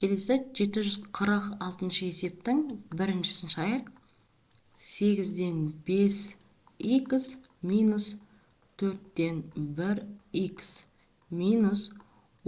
Келесі 746 есептің біріншісін шығарайық. 8-ден 5х минус 4-ден 1х минус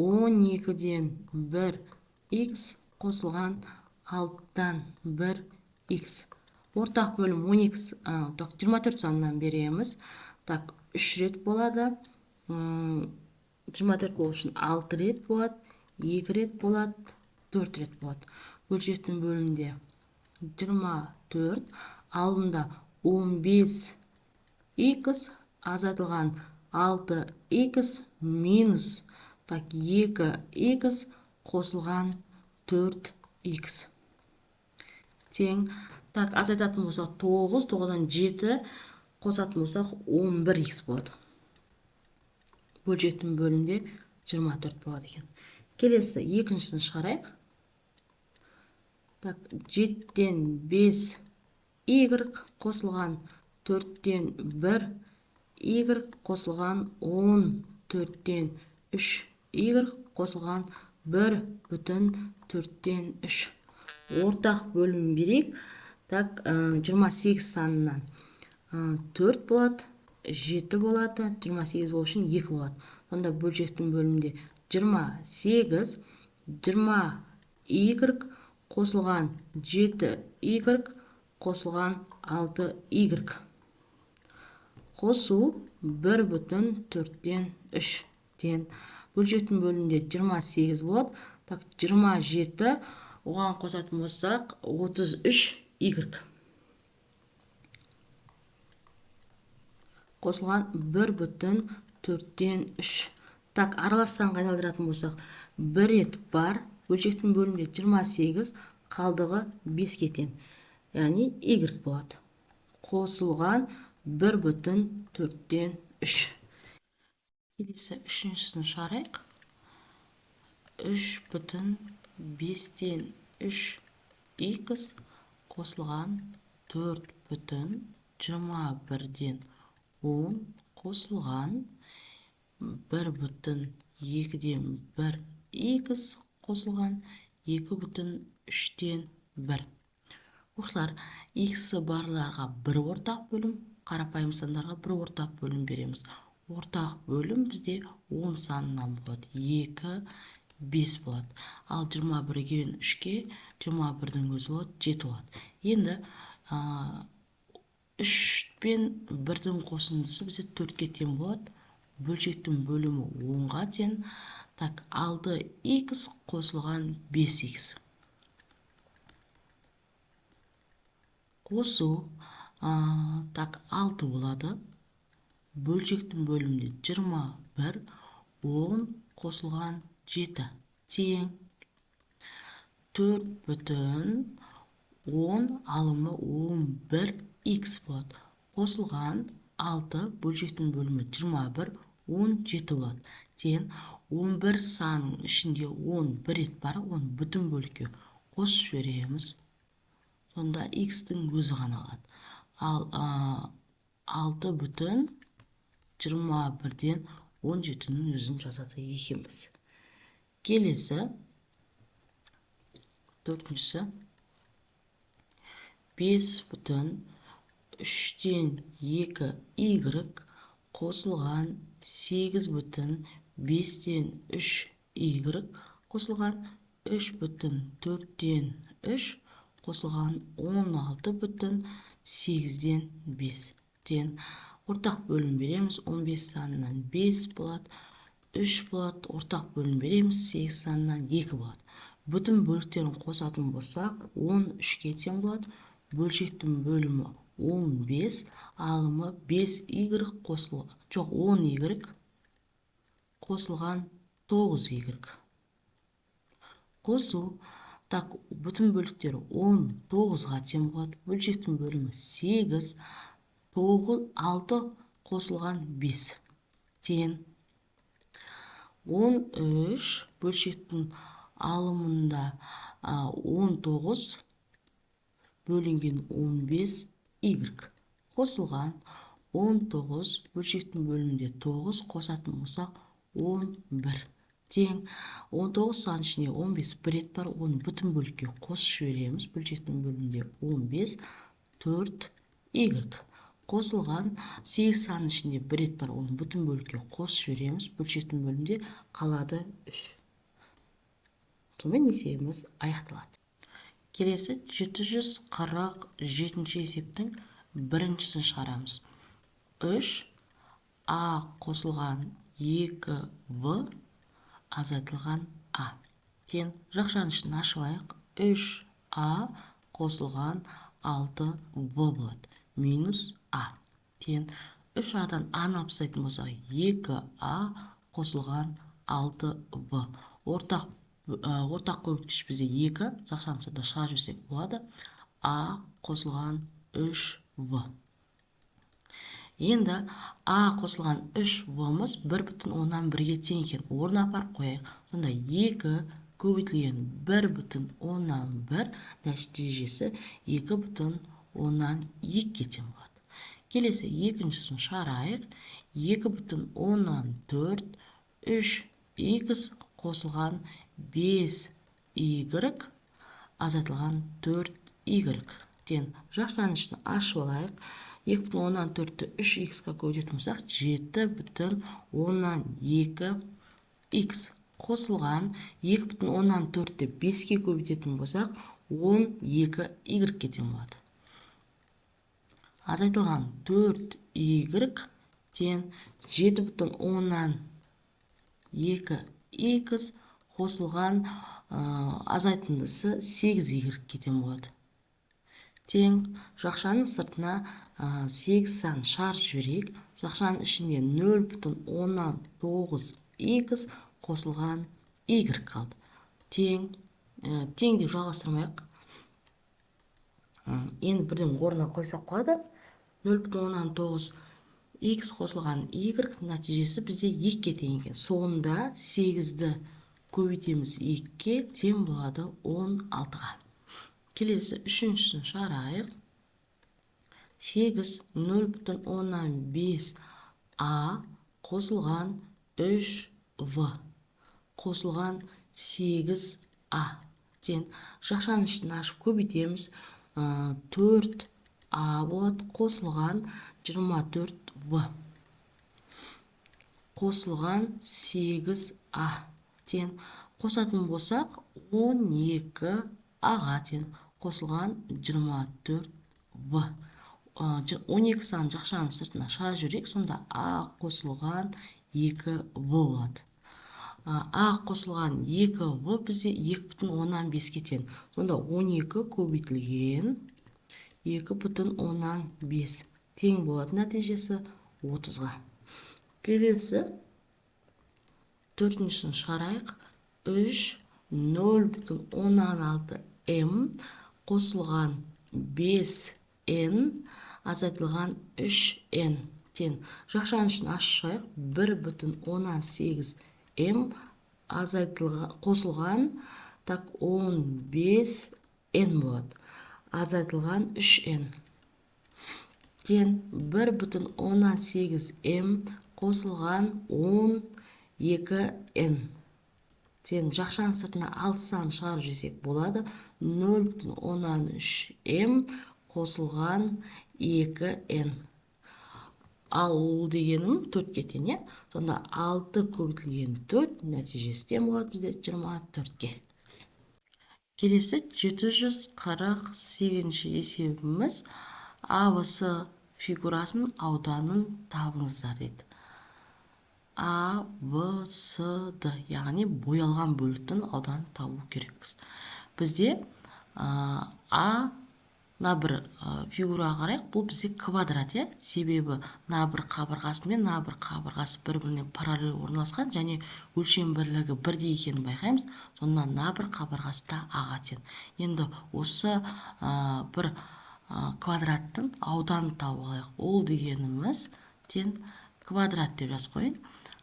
12-ден 1х қосылған 6-дан 1х. Ортақ бөлім 24 санынан береміз. Так, 3 рет болады. 24 болу үшін 6 рет болады, 2 рет болады, 4 рет болады. Бөлшектің бөлімде 24, алымда 15х азатылған 6х минус 2х қосылған 4х. Тең. Так, азайтатын болсақ 9, 9-дан 7 қосатын болсақ 11х болады. Бөлшектің бөлімде 24 болады екен. Келесі екіншісін шығарайық. Так, 7-ден 5y қосылған 4-ден 1y қосылған 14-ден 3y қосылған 1/4-ден 3. Ортақ бөлім берейік. Так, 28 санынан 4 болады, 7 болады, 28 болу үшін 2 болады. Сонда бөлшектің бөлімінде 28, 20y қосылған 7y қосылған 6y. Қосу 1/4-ден 3 тен. Бөлшектің бөлімінде 28 болады. Так, 27 оған қосатын болсақ 33y. Қосылған 1/4-ден 3. Так, араластан айналдыратын болсақ 1 рет бар. Бөлшектің бөлімінде 28, қалдығы 5-ке тең. Яғни y болады. Қосылған 1/4-ден 3. Келесі үшіншісін шығарайық. 3/5-ден 3х қосылған 4/21-ден 10 қосылған 1/2-ден 1х қосылған 2/3-ден 1. Оқушылар, х барларға 1 ортақ бөлім, қарапайым сандарға 1 ортақ бөлім береміз. Ортақ бөлім бізде 10 санынан болады. 2, 5 болады. Ал 21-ге 3-ке 21-дің өзі болады, 7 болады. Енді 3 пен 1-дің қосындысы бізде 4-ке тең болады. Бөлшектің бөлімі 10-ға тең. Так, 6х қосылған 5х. Қосу, так, 6 болады. Бөлшектің бөлімінде 21, 10 қосылған 7 тең. 4/10 алымы 11х болады. Қосылған 6, бөлшектің бөлімі 21, 17 болады. Тең. 11 санның ішінде 10 бір рет бар, 10 бүтін бөлікке қосып жібереміз. Сонда х-тің өзі ғана қалады. Ал 6/21-ден 17-нің өзін жазады екенбіз. Келесі төртіншісі 5/3-ден 2y қосылған 8/5-ден 3y қосылған 3/4-ден 3 қосылған 16/8-ден 5 тен. Ортақ бөлім береміз. 15 санынан 5 болады, 3 болады. Ортақ бөлім береміз. 8 санынан 2 болады. Бүтін бөліктерін қосатын болсақ 13-ке тең болады. Бөлшектің бөлімі 15, алымы 5y қосылған, жоқ 10y қосылған 9y. Қосу, так, бүтін бөліктері 19-ға тең болады. Бөлшектің бөлімі 8, 6 қосылған 5 тең. 13 бөлшектің алымында 19 бөлінген 15y қосылған 19 бөлшектің бөлімінде 9 қосатын болсақ 11 тең 19 сан ішінде 15 бір рет бар, оны бүтін бөлікке қосып жібереміз. Бөлшектің бөлімінде 15 4 y қосылған 8 сан ішінде бір рет бар, оны бүтін бөлікке қосып жібереміз. Бөлшектің бөлімінде қалады 3. Сонымен есебіміз аяқталады. Келесі 747 есептің біріншісін шығарамыз. 3а қосылған 2v азайтылған а. Тең жақшаның ішін ашылайық. 3а қосылған 6v болады. Минус а. Тең 3адан аны алып тастайтын болсақ, 2а қосылған 6v. Ортақ көбейткіш бізде 2, жақшаның сыртына шығарып жіберсек болады. А қосылған 3v. Енді а қосылған 3v-мыз 1,1-ге тең екен. Орнына апарып қояйық. Сонда 2 көбейтілген 1,1 нәтижесі 2,2-ге тең болады. Келесі екіншісін шығарайық. 2,4 3x қосылған 5y азайтылған 4y. Тең жақшаның ішін ашып алайық. 2,4-ті 3x-қа көбейтетін болсақ, 7,2x қосылған 2,4-ті 5-ке көбейтетін болсақ, 12y тең болады. Азайтылған 4y тең 7,2x қосылған азайтындысы 8y тең болады. Тең жақшаның сыртына 8 сан шығарып жіберейік. Жақшаның ішінде 0,9x қосылған y қалды. Тең деп жалғастырмайық. Енді бірден орнына қойсақ болады. 0,9x қосылған y нәтижесі бізде 2-ге тең екен. Соңында 8-ді көбейтеміз 2-ге, тең болады 16-ға. Келесі үшіншісін шығарайық. 8 0,5a қосылған 3v қосылған 8a. Тең жақшаның ішін ашып көбейтеміз. 4a болады қосылған 24v қосылған 8a. Тең қосатын болсақ 12аға тең қосылған 24v. 12 сан жақшаның сыртына шығарып жіберейік. Сонда а қосылған 2v болады. А қосылған 2v бізде 2,5-ге тең. Сонда 12 көбейтілген 2,5 тең болады. Нәтижесі 30-ға. Келесі төртіншісін шығарайық. 3 0,16m қосылған 5n азайтылған 3n. Тең жақшаның ішін ашайық. 1,18m қосылған 15n болады. Азайтылған 3n. Тең 1,18m қосылған 12n. Тең жақшаның сыртына 6 сан шығарып жіберсек болады. 0,13m қосылған 2n. Ал ол дегенім 4-ге тең, е? Сонда 6 көбейтілген 4 нәтижесі тең болады бізде 24-ге. Келесі 748 есебіміз. АВС фигурасының ауданын табыңыздар дейді. АВСД, яғни боялған бөліктің ауданын табу керекпіз. Бізде мына бір фигураға қарайық. Бұл бізде квадрат, е? Себебі мына бір қабырғасы мен мына бір қабырғасы бір-біріне параллель орналасқан және өлшем бірлігі бірдей екенін байқаймыз. Сонда мына бір қабырғасы да аға тең. Енді осы бір квадраттың ауданын табу алайық. Ол дегеніміз тең квадрат деп жазып қойын.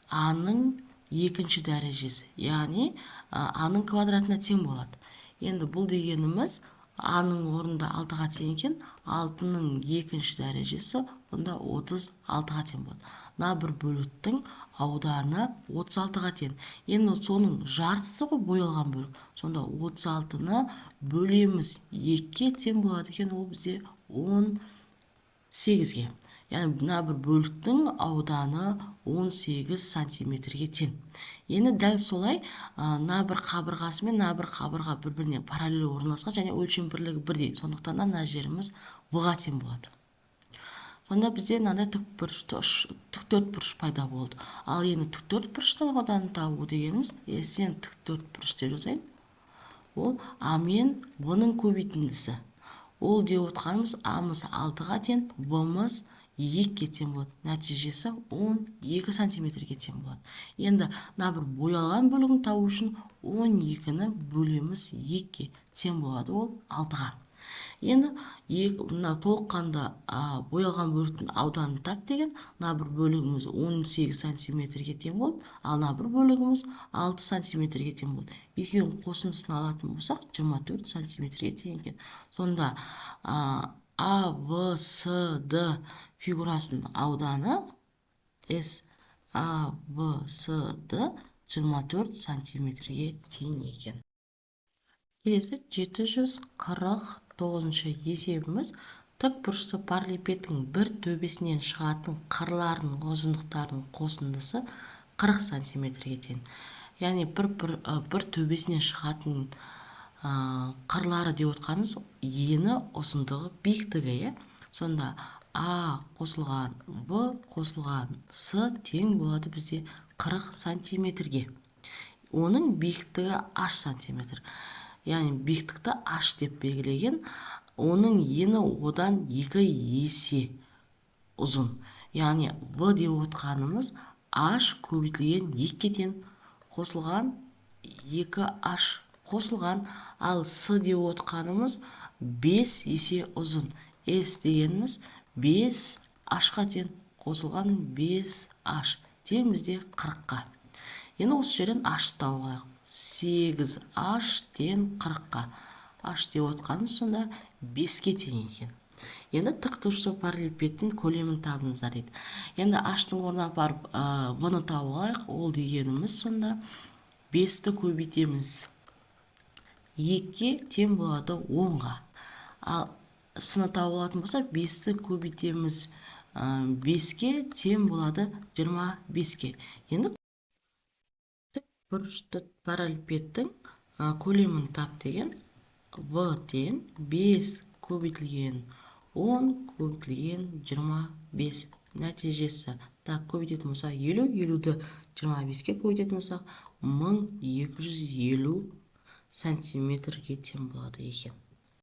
Аның екінші дәрежесі, яғни аның квадратына тең болады. Енді бұл дегеніміз аның орнында 6-ға тең екен. 6-ның екінші дәрежесі онда 36-ға тең болады. Мына бір бөліктің ауданы 36-ға тең. Енді соның жартысы ғой боялған бөлік. Сонда 36-ны бөлеміз 2-ке тең болады екен, ол бізде 18-ге. Яғни мына бір бөліктің ауданы 18 сантиметрге тең. Енді дәл солай мына бір қабырғасы мен мына бір қабырға бір-біріне параллель орналасқан және өлшем бірлігі бірдей. Сондықтан да мына жеріміз в-ға тең болады. Сонда бізде мынандай тіктөртбұрыш пайда болды. Ал енді тіктөртбұрыштың ауданын табу дегеніміз, сен тіктөртбұрыш деп жазайын. Ол а мен в-ның көбейтіндісі. Ол деп отқанымыз а-мыз 6-ға тең, в-мыз 2-ге тең болады. Нәтижесі 12 сантиметрге тең болады. Енді мына бір боялған бөлігін табу үшін 12-ні бөлеміз 2-ге тең болады, ол 6-ға. Енді мына толыққанды боялған бөліктің ауданын тап деген, мына бір бөлігіміз 18 сантиметрге тең болды, ал мына бір бөлігіміз 6 сантиметрге тең болды. Екеуінің қосындысын алатын болсақ, 24 сантиметрге тең екен. Сонда А, В, С, Д фигурасының ауданы А, В, С, Д 24 сантиметрге тең екен. Келесі 749-ші есебіміз тікбұрышты параллелепипедтің бір төбесінен шығатын қырларының ұзындықтарының қосындысы 40 сантиметрге тең. Яғни бір төбесінен шығатын қырлары деп отқанымыз ені, ұзындығы, биіктігі. Сонда А қосылған В қосылған С тең болады бізде 40 сантиметрге. Оның биіктігі H сантиметр. Яғни биіктікті H деп белгілеген, оның ені одан 2 есе ұзын. Яғни В деп отқанымыз H көбейтілген 2-ке тең, қосылған 2H қосылған, ал С деп отқанымыз 5 есе ұзын. S дегеніміз 5H-қа тең, қосылған 5H тең бізде 40-қа. Енді осы жерден H тауып алайық. 8H тең 40-қа. H деп отқанымыз сонда 5-ке тең екен. Енді тікбұрышты параллелепипедтің көлемін табыңыздар дейді. Енді H-тың орнына барып V-ны тауып алайық. Ол дегеніміз сонда 5-ті көбейтеміз 2-ке тең болады 10-ға. Ал S-ны тауып алатын болса, 5-ті көбейтеміз 5-ке тең болады 25-ке. Енді тікбұрышты параллелепипедтің көлемін тап деген, V тең 5 көбейтілген 10 көбейтілген 25. Нәтижесі көбейтетін болсақ 50, 50-ді 25-ке көбейтетін болсақ 1250 сантиметрге тең болады екен.